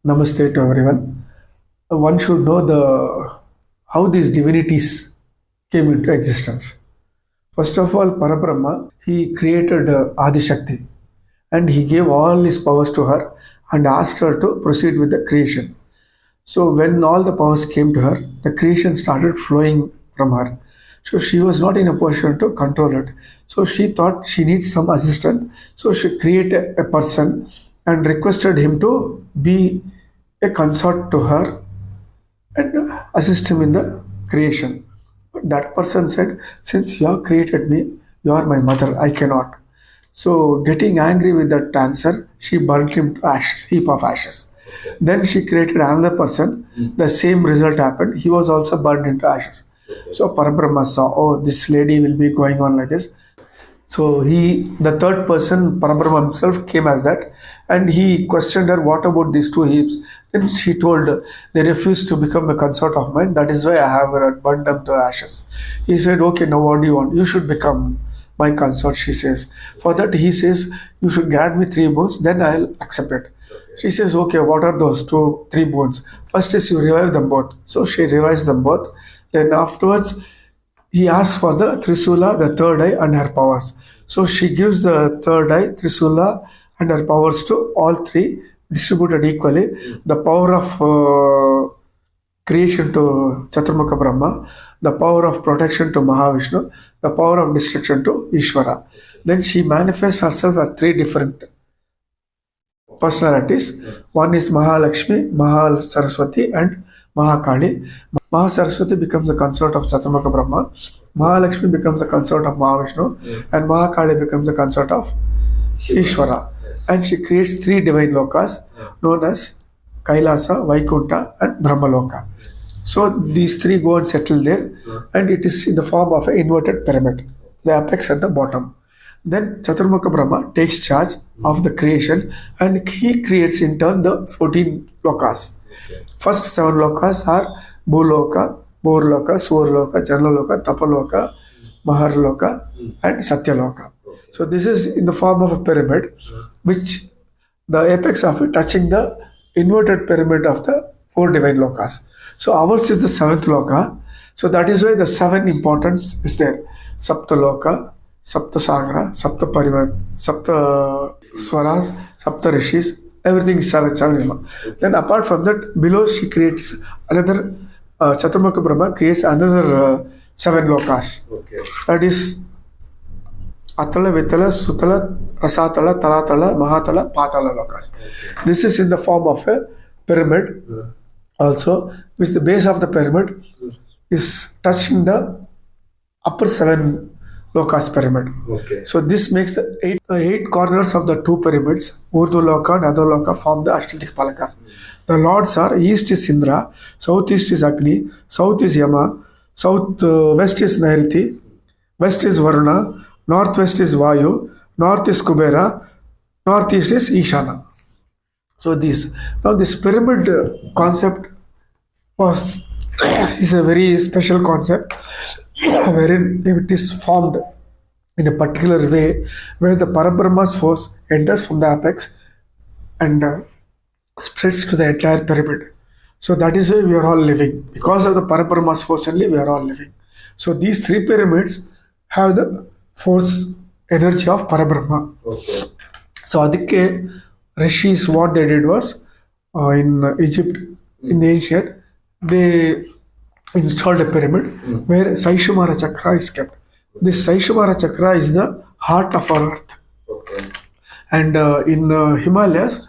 Namaste to everyone. One should know how these divinities came into existence. First of all, Parabrahma, he created Adi Shakti and he gave all his powers to her and asked her to proceed with the creation. So when all the powers came to her, the creation started flowing from her. So she was not in a position to control it. So she thought she needs some assistant. So she created a person and requested him to be a consort to her and assist him in the creation. But that person said, since you have created me, you are my mother, I cannot. So getting angry with that answer, she burnt him to ashes, heap of ashes. Then she created another person. The same result happened. He was also burned into ashes. So Parabrahma saw, oh, this lady will be going on like this. So the third person, Parabrahma himself, came as that, and he questioned her, what about these two heaps? Then she told, they refused to become a consort of mine. That is why I have burned them to ashes. He said, okay, now what do you want? You should become my consort, she says. For that, he says, you should grant me 3 bones, then I'll accept it. She says, okay, what are those 3 bones? First is you revive them both. So she revives them both. Then afterwards, he asks for the Trisula, the third eye, and her powers. So she gives the third eye, Trisula, and her powers to all 3, distributed equally. The power of creation to Chaturmukha Brahma, the power of protection to Mahavishnu, the power of destruction to Ishvara. Then she manifests herself as 3 different personalities. One is Mahalakshmi, Mahasaraswati, and Mahakali. Mahasaraswati becomes the consort of Chaturmukha Brahma, Mahalakshmi becomes the consort of Mahavishnu, and Mahakali becomes the consort of Ishvara. And she creates 3 divine lokas known as Kailasa, Vaikuntha, and Brahmaloka. So these 3 go and settle there, and it is in the form of an inverted pyramid, the apex at the bottom. Then Chaturmukha Brahma takes charge of the creation, and he creates in turn the 14 lokas. First 7 lokas are Bhuloka, Borloka, Swarloka, Janaloka, Tapaloka, Maharloka, and Satyaloka. So this is in the form of a pyramid, which the apex of it touching the inverted pyramid of the 4 divine lokas. So ours is the 7th loka. So that is why the 7 importance is there. Saptaloka, Sapta Sagara, Sapta Parivar, Sapta Swaras, Sapta Rishis, everything is 7. Then apart from that, below she creates another, Chaturmukha Brahma creates another 7 lokas. That is Atala, Vitala, Sutala, Rasatala, Talatala, Mahatala, Patala lokas. This is in the form of a pyramid also, which the base of the pyramid is touching the upper 7 lokas pyramid. So this makes the 8 corners of the 2 pyramids, Urdhva Loka and Adho Loka, form the Ashtadikpalakas. The lords are, east is Indra, southeast is Agni, south is Yama, west is Nairiti, west is Varuna, northwest is Vayu, north is Kubera, northeast is Ishana. So now this pyramid concept is a very special concept wherein it is formed in a particular way where the Parabrahma's force enters from the apex and spreads to the entire pyramid. So that is why we are all living. Because of the Parabrahma's force only we are all living. So these 3 pyramids have the force energy of Parabrahma. So Adikke Rishis, what they did was in Egypt, in the ancient, they installed a pyramid where Saishumara Chakra is kept. This Saishumara Chakra is the heart of our earth. And in Himalayas,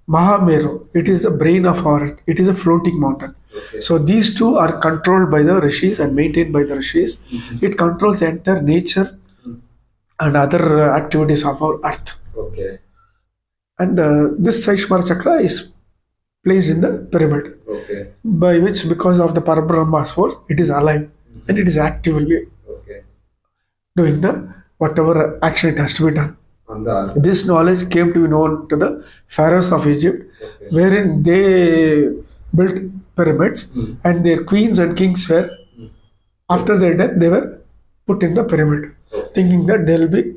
Meru, it is the brain of our earth. It is a floating mountain. So these 2 are controlled by the rishis and maintained by the rishis. It controls the entire nature and other activities of our earth. And this Saishumara Chakra is placed in the pyramid, by which, because of the Parabrahma's force, it is alive and it is actively doing the whatever action it has to be done. This knowledge came to be known to the pharaohs of Egypt, wherein they built pyramids, and their queens and kings were, after their death, they were put in the pyramid, thinking that they will be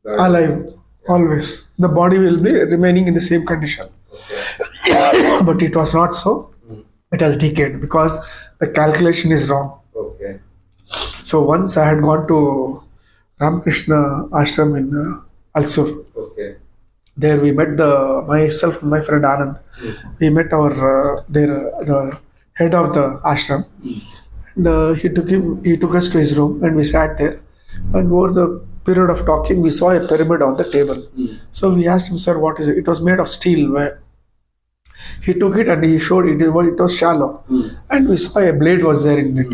alive always. The body will be remaining in the same condition. But it was not so. It has decayed because the calculation is wrong. Okay. So once I had gone to Ramakrishna ashram in Alsur. Okay. There we met myself and my friend Anand. We met our the head of the ashram. And he took us to his room and we sat there. And over the period of talking, we saw a pyramid on the table. So we asked him, sir, what is it? It was made of steel. Where he took it and he showed it was shallow. And we saw a blade was there in it.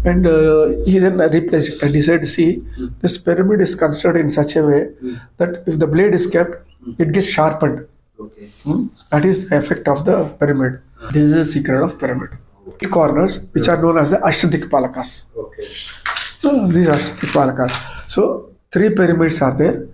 And he then replaced it and he said, see, this pyramid is constructed in such a way that if the blade is kept, it gets sharpened. Okay. That is the effect of the pyramid. This is the secret of pyramid. Corners, which are known as the Ashtadikpalakas. Okay. So these Ashtadikpalakas. So 3 pyramids are there.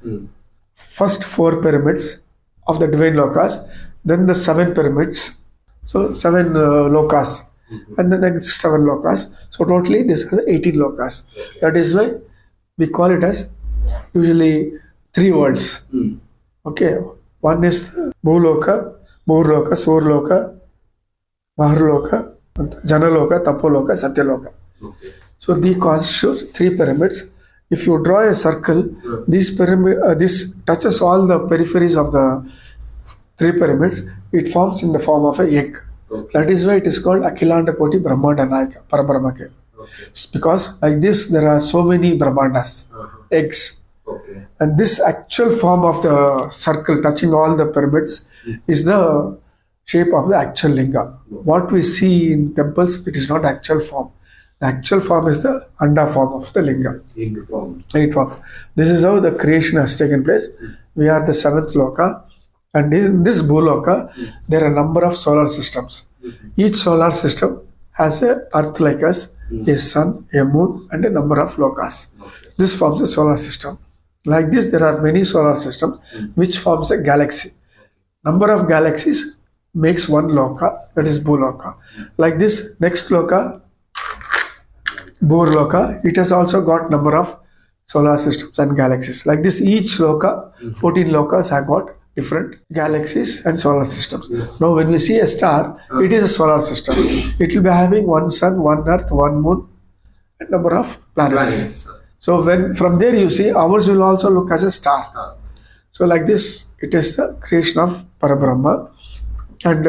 First 4 pyramids of the divine lokas, then the 7 pyramids. So 7 lokas. And the next 7 lokas. So totally these are the 18 lokas. That is why we call it as usually 3 worlds. Okay. One is Bhuloka, Murloka, Surloka, Maharloka, Janaloka, Tapoloka, Satyaloka. Okay. So these constitute 3 pyramids. If you draw a circle, this touches all the peripheries of the 3 pyramids. It forms in the form of an egg. Okay. That is why it is called Akhilanda Koti Brahmanda Nayaka, Parabrahmake. Okay. Because like this, there are so many Brahmandas, eggs. Okay. And this actual form of the circle touching all the pyramids is the shape of the actual linga. What we see in temples, it is not actual form. The actual form is the anda form of the linga. Egg form. Eight form. This is how the creation has taken place. We are the 7th loka. And in this Bhuloka, there are a number of solar systems. Each solar system has a earth like us, a sun, a moon, and a number of lokas. This forms a solar system. Like this, there are many solar systems which forms a galaxy. Number of galaxies makes one loka, that is Bhuloka. Like this, next loka, Bhurloka, it has also got number of solar systems and galaxies. Like this, each loka, 14 lokas have got different galaxies and solar systems. Now, when we see a star, it is a solar system. It will be having one sun, one earth, one moon, and number of planets. So when from there you see, ours will also look as a star. So like this, it is the creation of Parabrahma. And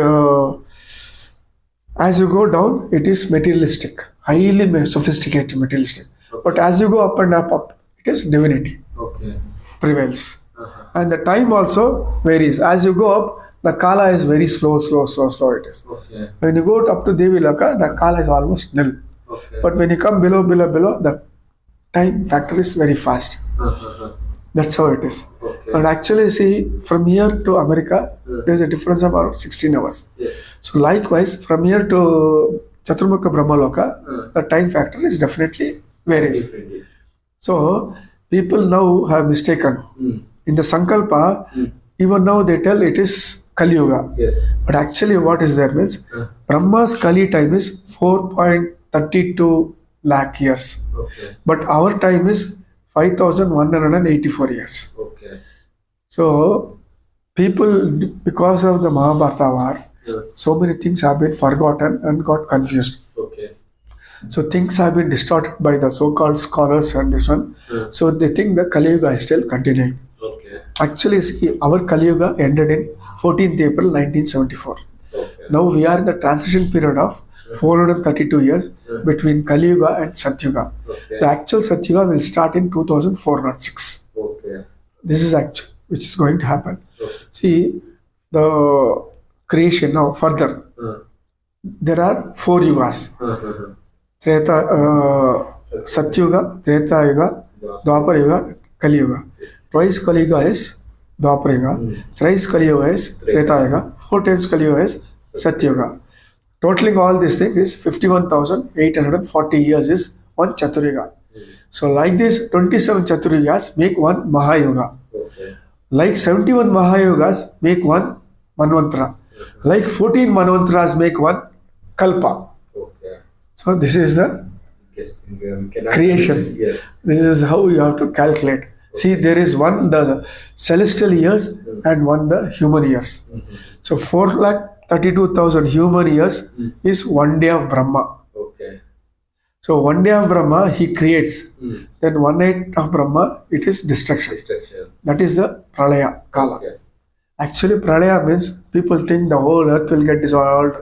as you go down, it is materialistic, highly sophisticated materialistic. But as you go up and up, it is divinity. Okay. Prevails. And the time also varies. As you go up, the kala is very slow it is. Okay. When you go up to Devi Loka, the kala is almost nil. Okay. But when you come below, the time factor is very fast. That's how it is. Okay. And actually, see, from here to America, there's a difference of about 16 hours. Yes. So likewise, from here to Chaturmukha Brahmaloka, the time factor is definitely varies. Differently. So people now have mistaken. In the Sankalpa, even now they tell it is Kali Yuga. Yes. But actually what is there means, Brahma's Kali time is 4.32 lakh years. Okay. But our time is 5,184 years. Okay. So people, because of the Mahabharata war, so many things have been forgotten and got confused. Okay. So things have been distorted by the so-called scholars and this one. So they think the Kali Yuga is still continuing. Okay. Actually, see, our Kali Yuga ended in 14th April 1974. Okay. Now we are in the transition period of 432 years between Kali Yuga and Satyuga. Okay. The actual Satyuga will start in 2406. Okay. This is actual, which is going to happen. Okay. See, the creation now further. There are 4 yugas. Satyuga, Treta Yuga, Dwapara Yuga, Kali Yuga. Twice Kali Yuga is Dwapara Yuga. Thrice Kali Yuga is Treta Yuga. 4 times Kali Yuga is Satyuga. Totaling all these things is 51,840 years is one Chaturyuga. So like this, 27 Chaturyugas make one Mahayuga. Okay. Like 71 Mahayugas make one Manvantara. Like 14 Manvantaras make one Kalpa. Okay. So this is the Yes, we cannot creation. Yes. This is how you have to calculate. See, there is one the celestial years and one the human years. So 4,32,000 human years is one day of Brahma. Okay. So 1 day of Brahma he creates. Then 1 night of Brahma it is destruction. That is the Pralaya Kala. Okay. Actually, Pralaya means people think the whole earth will get dissolved.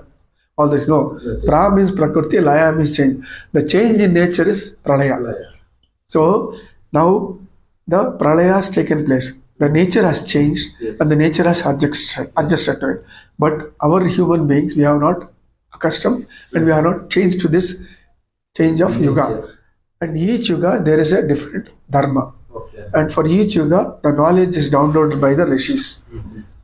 All this no. Pra means Prakriti, Laya means change. The change in nature is Pralaya. So now the Pralaya has taken place. The nature has changed and the nature has adjusted to it. But our human beings, we have not accustomed and we have not changed to this change of Yuga. And each Yuga, there is a different Dharma. Okay. And for each Yuga, the knowledge is downloaded by the Rishis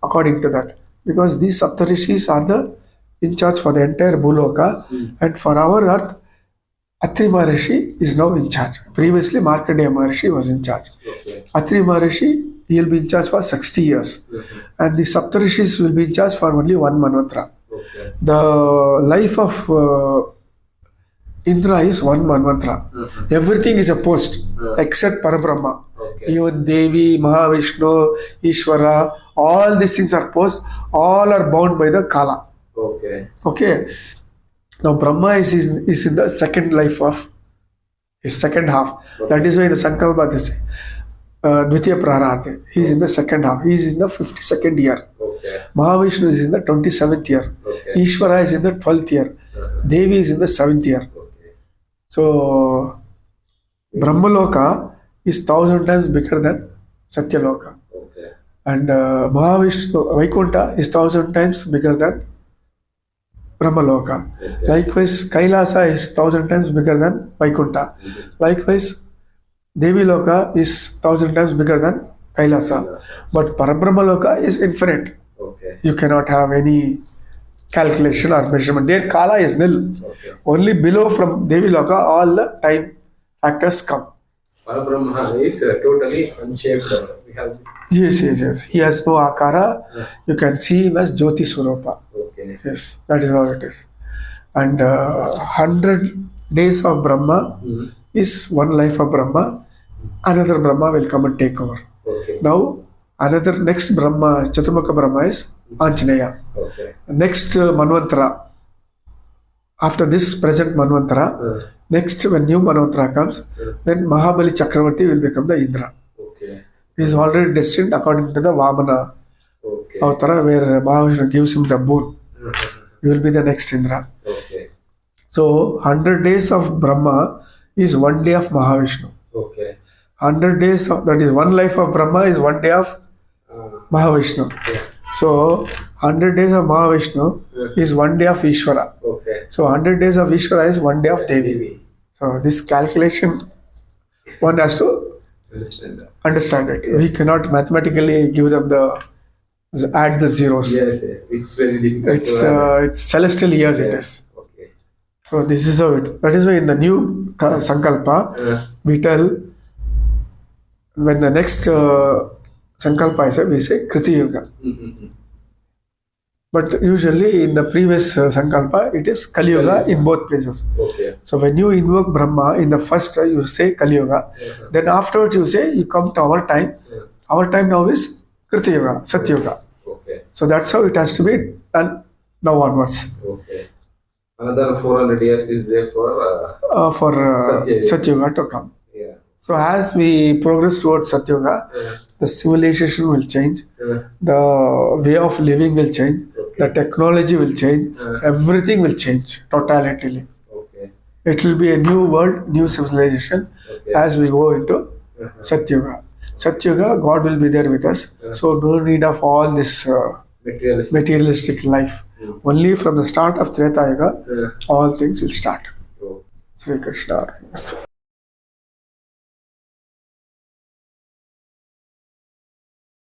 according to that. Because these Sapta Rishis are the in charge for the entire Bhuloka. And for our earth, Atri Maharishi is now in charge. Previously, Markandeya Maharishi was in charge. Okay. Atri Maharishi, he will be in charge for 60 years. And the Saptarishis will be in charge for only one Manvantara. Okay. The life of Indra is one Manvantara. Everything is a post except Parabrahma. Okay. Even Devi, Mahavishnu, Ishvara, all these things are post. All are bound by the Kala. Okay. Okay. Now Brahma is in the second life of his second half. That is why in the Sankalpa they say Dvitiya Prarartha. He is in the second half. He is in the 52nd year. Okay. Mahavishnu is in the 27th year. Okay. Ishvara is in the 12th year. Devi is in the 7th year. Okay. So Brahmaloka is 1,000 times bigger than Satyaloka. Okay. And Mahavishnu, Vaikuntha is 1,000 times bigger than Brahmaloka. Okay. Likewise, Kailasa is 1,000 times bigger than Vaikuntha. Likewise, Devi Loka is 1,000 times bigger than Kailasa. But Parabrahmaloka is infinite. Okay. You cannot have any calculation or measurement. Their Kala is nil. Okay. Only below from Devi Loka, all the time factors come. Parabrahma is totally unshaped. We have. Yes. He has no Akara. You can see him as Jyoti Swarupa. Okay. Yes, that is how it is. And 100 days of Brahma is one life of Brahma. Another Brahma will come and take over. Okay. Now, another next Brahma, Chaturmukha Brahma is Anjaneya. Okay. Next Manvantara. After this present Manvantara, next when new Manvantara comes, then Mahabali Chakravarti will become the Indra. Okay. He is already destined according to the Vamana Okay. Avatara, where Mahavishnu gives him the boon. He will be the next Indra. Okay. So 100 days of Brahma is 1 day of Mahavishnu. Okay. 100 days of, that is one life of Brahma is 1 day of Mahavishnu. Yeah. So 100 days of Mahavishnu is 1 day of Ishvara. Okay. So 100 days of Ishvara is 1 day of Devi. Devi. So this calculation one has to Understand that. understand it. We cannot mathematically give them add the zeros. Yes. It's very difficult. It's celestial years it Yeah. is. Okay. So this is how it. That is why in the new Sankalpa we tell when the next Sankalpa is we say Kriti Yuga. But usually in the previous Sankalpa it is Kali Yuga in both places. Okay. So when you invoke Brahma in the first you say Kali Yuga. Then afterwards you say you come to our time. Our time now is Kriti Yuga, Satya Yuga. Okay. So that's how it has to be done now onwards. Okay. Another 400 years is there for Satya Yuga to come. Yeah. So as we progress towards Satya Yuga, the civilization will change, the way of living will change, the technology will change, everything will change totally. Okay. It will be a new world, new civilization as we go into Satya Yuga. Satya Yuga, God will be there with us. So no need of all this materialistic life. Only from the start of Treta Yuga, all things will start. Sri Krishna.